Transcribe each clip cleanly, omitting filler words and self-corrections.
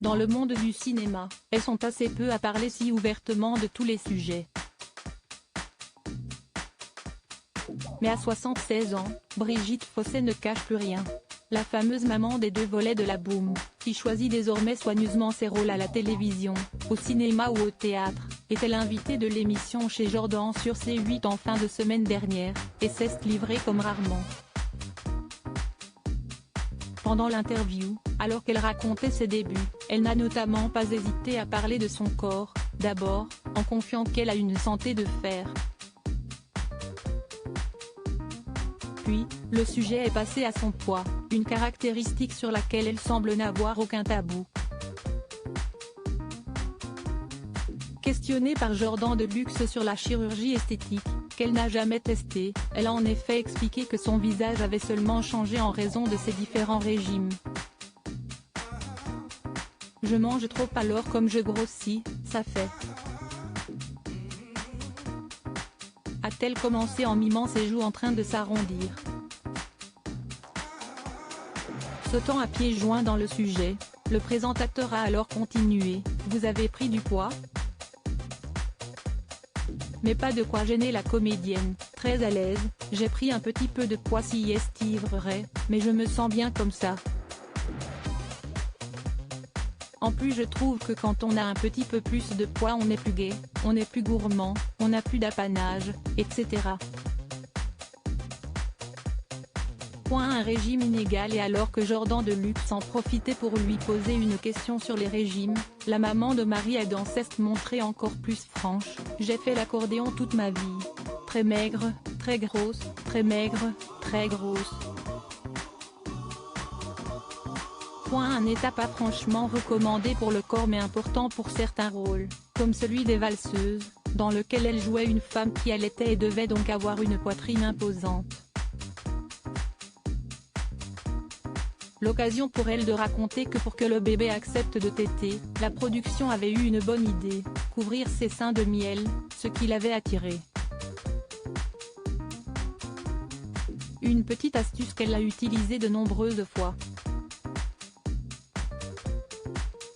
Dans le monde du cinéma, elles sont assez peu à parler si ouvertement de tous les sujets. Mais à 76 ans, Brigitte Fossé ne cache plus rien. La fameuse maman des deux volets de la Boom, qui choisit désormais soigneusement ses rôles à la télévision, au cinéma ou au théâtre, était l'invitée de l'émission chez Jordan sur C8 en fin de semaine dernière, et s'est livrée comme rarement. Pendant l'interview, alors qu'elle racontait ses débuts, elle n'a notamment pas hésité à parler de son corps, d'abord, en confiant qu'elle a une santé de fer. Puis, le sujet est passé à son poids, une caractéristique sur laquelle elle semble n'avoir aucun tabou. Questionnée par Jordan de Luxe sur la chirurgie esthétique, qu'elle n'a jamais testée, elle a en effet expliqué que son visage avait seulement changé en raison de ses différents régimes. Je mange trop alors comme je grossis, ça fait. A-t-elle commencé en mimant ses joues en train de s'arrondir. Sautant à pieds joints dans le sujet, le présentateur a alors continué, « Vous avez pris du poids ?» Mais pas de quoi gêner la comédienne, très à l'aise, « J'ai pris un petit peu de poids si est vrai, mais je me sens bien comme ça. En plus je trouve que quand on a un petit peu plus de poids on est plus gai, on est plus gourmand, on n'a plus d'apanage, etc. » Un régime inégal. Et alors que Jordan de Luxe en profitait pour lui poser une question sur les régimes, la maman de Marie a dans s'est montrée encore plus franche, « J'ai fait l'accordéon toute ma vie. Très maigre, très grosse, très maigre, très grosse. » Un état pas franchement recommandé pour le corps mais important pour certains rôles, comme celui des valseuses, dans lequel elle jouait une femme qui allaitait et devait donc avoir une poitrine imposante. L'occasion pour elle de raconter que pour que le bébé accepte de téter, la production avait eu une bonne idée, couvrir ses seins de miel, ce qui l'avait attiré. Une petite astuce qu'elle a utilisée de nombreuses fois.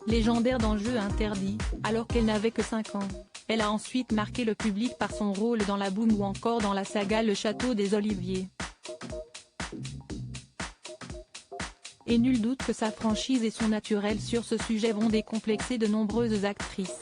Légendaire dans Jeux interdits, alors qu'elle n'avait que 5 ans, elle a ensuite marqué le public par son rôle dans la Boom ou encore dans la saga Le Château des Oliviers. Et nul doute que sa franchise et son naturel sur ce sujet vont décomplexer de nombreuses actrices.